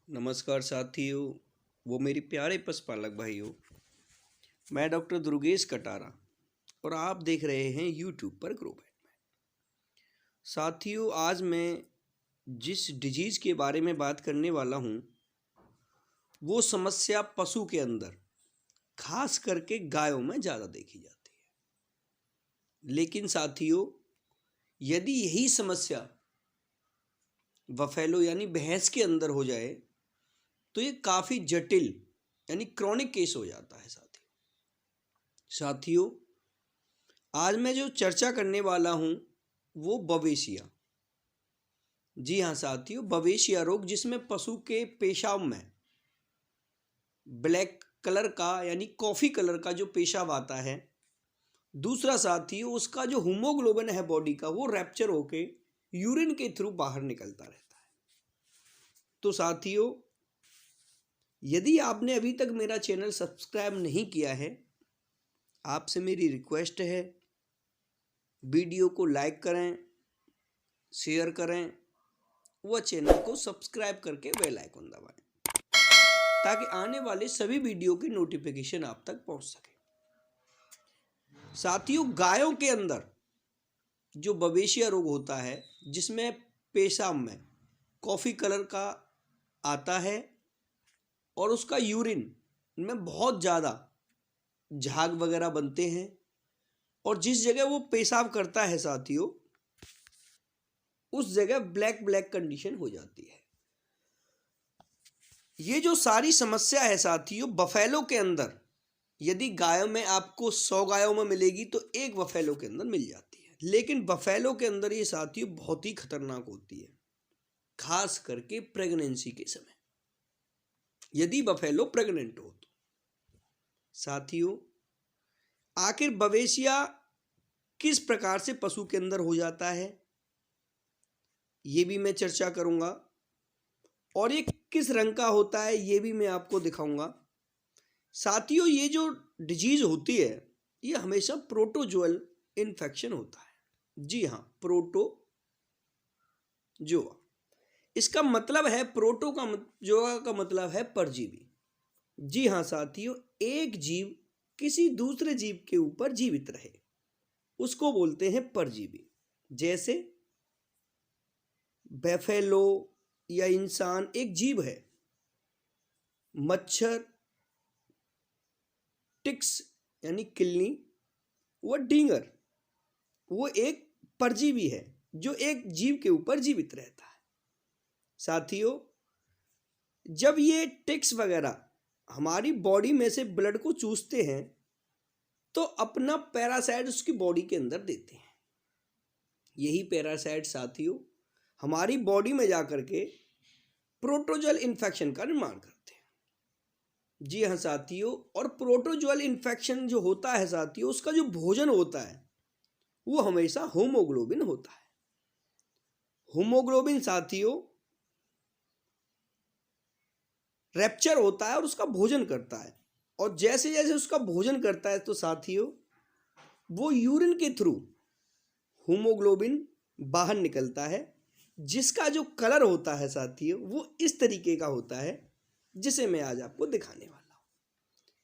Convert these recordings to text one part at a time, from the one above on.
नमस्कार साथियों, वो मेरे प्यारे पशुपालक भाइयों। मैं डॉक्टर दुर्गेश कटारा और आप देख रहे हैं यूट्यूब पर ग्रोबैट में। साथियों, आज मैं जिस डिजीज़ के बारे में बात करने वाला हूँ वो समस्या पशु के अंदर खास करके गायों में ज़्यादा देखी जाती है। लेकिन साथियों, यदि यही समस्या बफेलो यानी भैंस के अंदर हो जाए तो ये काफ़ी जटिल यानी क्रॉनिक केस हो जाता है। साथियों, आज मैं जो चर्चा करने वाला हूँ वो बवेशिया। जी हाँ साथियों, बवेशिया रोग, जिसमें पशु के पेशाब में ब्लैक कलर का यानी कॉफ़ी कलर का जो पेशाब आता है। दूसरा साथियों, उसका जो हीमोग्लोबिन है बॉडी का, वो रैप्चर होके यूरिन के थ्रू बाहर निकलता रहता है। तो साथियों, यदि आपने अभी तक मेरा चैनल सब्सक्राइब नहीं किया है, आपसे मेरी रिक्वेस्ट है, वीडियो को लाइक करें, शेयर करें, वह चैनल को सब्सक्राइब करके बेल आइकन दबाएं ताकि आने वाले सभी वीडियो की नोटिफिकेशन आप तक पहुंच सके। साथियों, गायों के अंदर जो बवेशिया रोग होता है, जिसमें पेशाब में कॉफ़ी कलर का आता है और उसका यूरिन में बहुत ज़्यादा झाग वगैरह बनते हैं, और जिस जगह वो पेशाब करता है साथियों, उस जगह ब्लैक ब्लैक कंडीशन हो जाती है। ये जो सारी समस्या है साथियों, बफेलो के अंदर यदि गायों में आपको 100 गायों में मिलेगी तो एक बफेलो के अंदर मिल जाती है। लेकिन बफेलो के अंदर ये साथियों बहुत ही खतरनाक होती है, खास करके प्रेगनेंसी के समय, यदि बफेलो प्रेग्नेंट हो तो। साथियों, आखिर बवेशिया किस प्रकार से पशु के अंदर हो जाता है, ये भी मैं चर्चा करूंगा, और ये किस रंग का होता है ये भी मैं आपको दिखाऊंगा। साथियों, ये जो डिजीज होती है ये हमेशा प्रोटोजोअल इन्फेक्शन होता है। जी हाँ, प्रोटोजोआ, इसका मतलब है प्रोटो का जोआ का मतलब है परजीवी। जी हाँ साथियों, एक जीव किसी दूसरे जीव के ऊपर जीवित रहे उसको बोलते हैं परजीवी। जैसे बेफेलो या इंसान एक जीव है, मच्छर, टिक्स यानी किलनी, वो डींगर, वो एक परजीवी है जो एक जीव के ऊपर जीवित रहता है। साथियों, जब ये टिक्स वगैरह हमारी बॉडी में से ब्लड को चूसते हैं तो अपना पैरासाइट उसकी बॉडी के अंदर देते हैं। यही पैरासाइट साथियों हमारी बॉडी में जाकर के प्रोटोजोअल इन्फेक्शन का निर्माण करते हैं। जी हाँ साथियों, और प्रोटोजोअल इन्फेक्शन जो होता है साथियों, उसका जो भोजन होता है वो हमेशा होमोग्लोबिन होता है। होमोग्लोबिन साथियों रैप्चर होता है और उसका भोजन करता है, और जैसे जैसे उसका भोजन करता है तो साथियों वो यूरिन के थ्रू होमोग्लोबिन बाहर निकलता है, जिसका जो कलर होता है साथियों वो इस तरीके का होता है जिसे मैं आज आपको दिखाने वाला हूँ।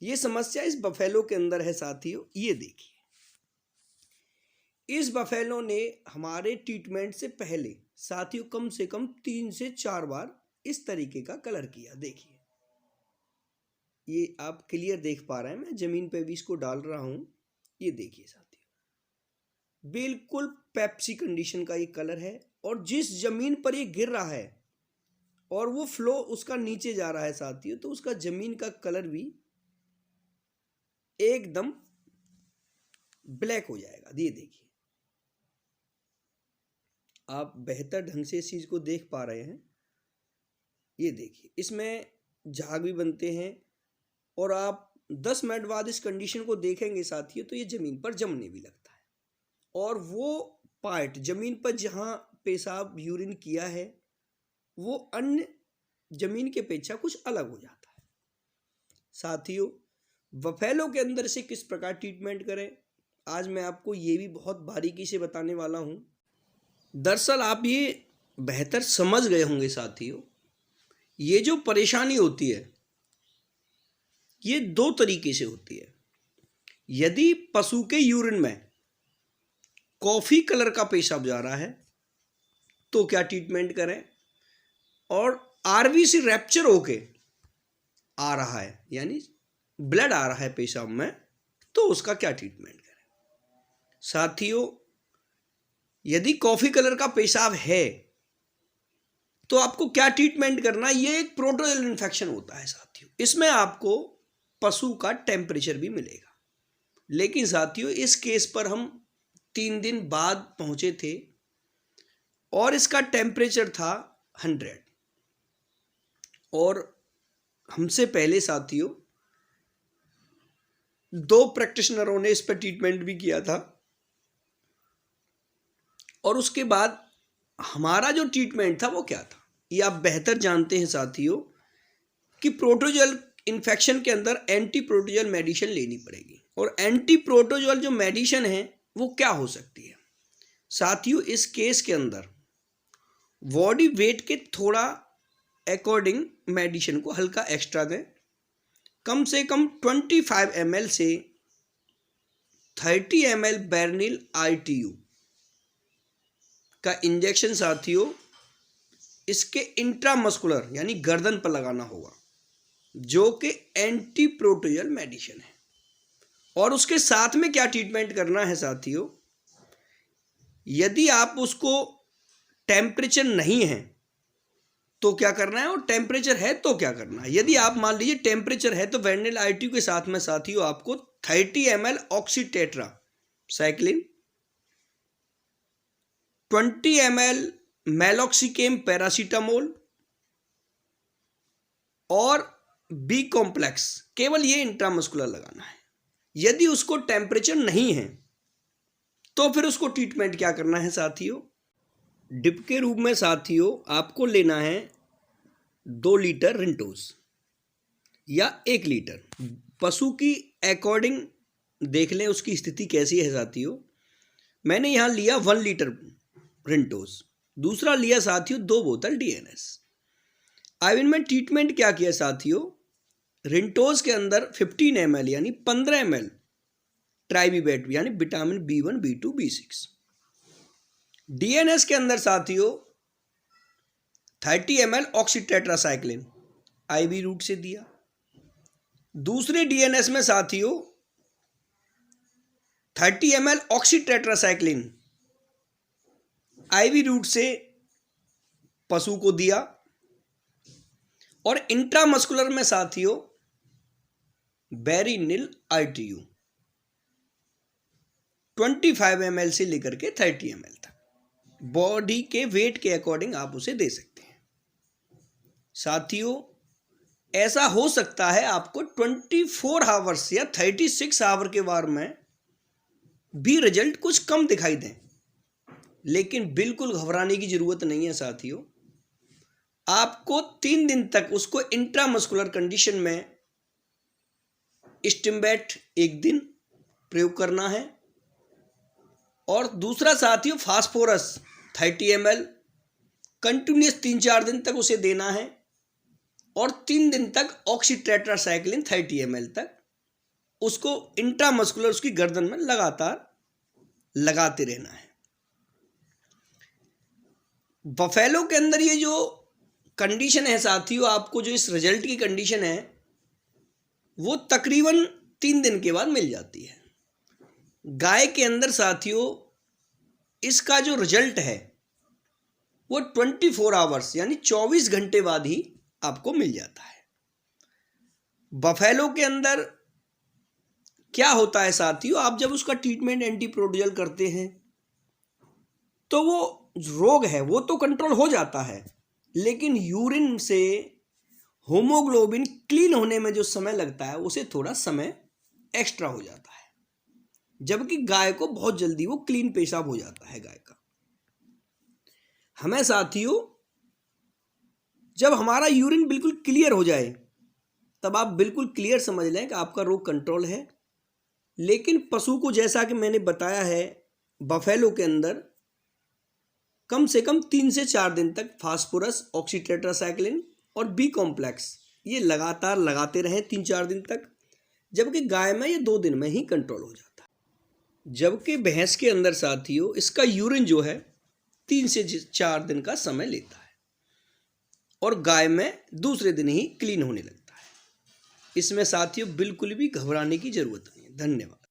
ये समस्या इस बफेलो के अंदर है साथियों। ये देखिए, इस बफेलो ने हमारे ट्रीटमेंट से पहले साथियों कम से कम 3 से 4 बार इस तरीके का कलर किया। देखिए, ये आप क्लियर देख पा रहे हैं, मैं जमीन पे भी इसको डाल रहा हूं। ये देखिए साथियों, बिल्कुल पेप्सी कंडीशन का ये कलर है, और जिस जमीन पर ये गिर रहा है और वो फ्लो उसका नीचे जा रहा है साथियों, तो उसका जमीन का कलर भी एकदम ब्लैक हो जाएगा। ये देखिए, आप बेहतर ढंग से इस चीज को देख पा रहे हैं। ये देखिए, इसमें झाग भी बनते हैं, और आप 10 मिनट बाद इस कंडीशन को देखेंगे साथियों तो ये ज़मीन पर जमने भी लगता है, और वो पार्ट ज़मीन पर जहाँ पेशाब यूरिन किया है वो अन्य ज़मीन के अपेक्षा कुछ अलग हो जाता है। साथियों, बफेलो के अंदर से किस प्रकार ट्रीटमेंट करें, आज मैं आपको ये भी बहुत बारीकी से बताने वाला हूँ। दरअसल आप ये बेहतर समझ गए होंगे साथियों ये जो परेशानी होती है ये दो तरीके से होती है। यदि पशु के यूरिन में कॉफी कलर का पेशाब जा रहा है तो क्या ट्रीटमेंट करें, और आरबीसी रैप्चर होके आ रहा है यानी ब्लड आ रहा है पेशाब में तो उसका क्या ट्रीटमेंट करें। साथियों, यदि कॉफी कलर का पेशाब है तो आपको क्या ट्रीटमेंट करना, ये एक प्रोटोजोल इन्फेक्शन होता है साथियों। इसमें आपको पशु का टेम्परेचर भी मिलेगा, लेकिन साथियों इस केस पर हम 3 दिन बाद पहुंचे थे और इसका टेम्परेचर था 100, और हमसे पहले साथियों 2 प्रैक्टिशनरों ने इस पर ट्रीटमेंट भी किया था, और उसके बाद हमारा जो ट्रीटमेंट था वो क्या था ये आप बेहतर जानते हैं साथियों, कि प्रोटोजोल इन्फेक्शन के अंदर एंटी प्रोटोजोल मेडिसिन लेनी पड़ेगी। और एंटी प्रोटोजोल जो मेडिसिन है वो क्या हो सकती है साथियों, इस केस के अंदर बॉडी वेट के थोड़ा अकॉर्डिंग मेडिसिन को हल्का एक्स्ट्रा दें। कम से कम 25 ml से 30 ml बेरनिल ITU का इंजेक्शन साथियों इसके इंट्रामस्कुलर यानी गर्दन पर लगाना होगा, जो कि एंटी प्रोटोजोल मेडिसिन है। और उसके साथ में क्या ट्रीटमेंट करना है साथियों, यदि आप उसको टेम्परेचर नहीं है तो क्या करना है, और टेम्परेचर है तो क्या करना है। यदि आप मान लीजिए टेम्परेचर है तो वेनिल ITU के साथ में साथियों आपको 30 ml ऑक्सीटेट्रा साइक्लिन, 20 ml मेलॉक्सिकेम पैरासीटामोल और बी कॉम्प्लेक्स, केवल ये इंट्रामस्कुलर लगाना है। यदि उसको टेम्परेचर नहीं है तो फिर उसको ट्रीटमेंट क्या करना है साथियों, डिप के रूप में साथियों आपको लेना है 2 लीटर रिंटोस या 1 लीटर। पशु की अकॉर्डिंग देख लें उसकी स्थिति कैसी है साथियों। मैंने यहाँ लिया 1 लीटर रिंटोस, दूसरा लिया साथियों 2 बोतल DNS। अब इनमें ट्रीटमेंट क्या किया साथियों, रिंटोस के अंदर 15 ml यानी 15 ml ट्राइबीबेट यानी vitamin B1 B2 B6, DNS के अंदर साथियों 30 ml ऑक्सीटेट्रासाइक्लिन IV रूट से दिया। दूसरे DNS में साथियों 30 ml ऑक्सीटेट्रासाइक्लिन IV रूट से पशु को दिया। और इंट्रामस्कुलर में साथियों बेरिनिल ITU 25 ml से लेकर के 30 ml तक, बॉडी के वेट के अकॉर्डिंग आप उसे दे सकते हैं। साथियों ऐसा हो सकता है आपको 24 आवर्स या 36 आवर के बार में भी रिजल्ट कुछ कम दिखाई दें, लेकिन बिल्कुल घबराने की जरूरत नहीं है साथियों। आपको 3 दिन तक उसको इंट्रामस्कुलर कंडीशन में स्टिम्बैट 1 दिन प्रयोग करना है, और दूसरा साथियों फास्फोरस 30 ml कंटिन्यूस 3-4 दिन तक उसे देना है, और 3 दिन तक ऑक्सीटेट्रासाइक्लिन 30 ml तक उसको इंट्रामस्कुलर उसकी गर्दन में लगातार लगाते रहना है। बफेलो के अंदर ये जो कंडीशन है साथियों, आपको जो इस रिजल्ट की कंडीशन है वो तकरीबन 3 दिन के बाद मिल जाती है। गाय के अंदर साथियों इसका जो रिजल्ट है वो 24 आवर्स यानी 24 घंटे बाद ही आपको मिल जाता है। बफेलो के अंदर क्या होता है साथियों, आप जब उसका ट्रीटमेंट एंटी प्रोटोजोल करते हैं तो वो रोग है वो तो कंट्रोल हो जाता है, लेकिन यूरिन से होमोग्लोबिन क्लीन होने में जो समय लगता है उसे थोड़ा समय एक्स्ट्रा हो जाता है, जबकि गाय को बहुत जल्दी वो क्लीन पेशाब हो जाता है गाय का। हमें साथियों जब हमारा यूरिन बिल्कुल क्लियर हो जाए तब आप बिल्कुल क्लियर समझ लें कि आपका रोग कंट्रोल है। लेकिन पशु को जैसा कि मैंने बताया है बफेलो के अंदर कम से कम 3 से 4 दिन तक फास्फोरस ऑक्सीटेट्रासाइक्लिन और बी कॉम्प्लेक्स ये लगातार लगाते रहें 3-4 दिन तक, जबकि गाय में ये 2 दिन में ही कंट्रोल हो जाता है। जबकि भैंस के अंदर साथियों इसका यूरिन जो है 3 से 4 दिन का समय लेता है और गाय में दूसरे दिन ही क्लीन होने लगता है। इसमें साथियों बिल्कुल भी घबराने की जरूरत नहीं है। धन्यवाद।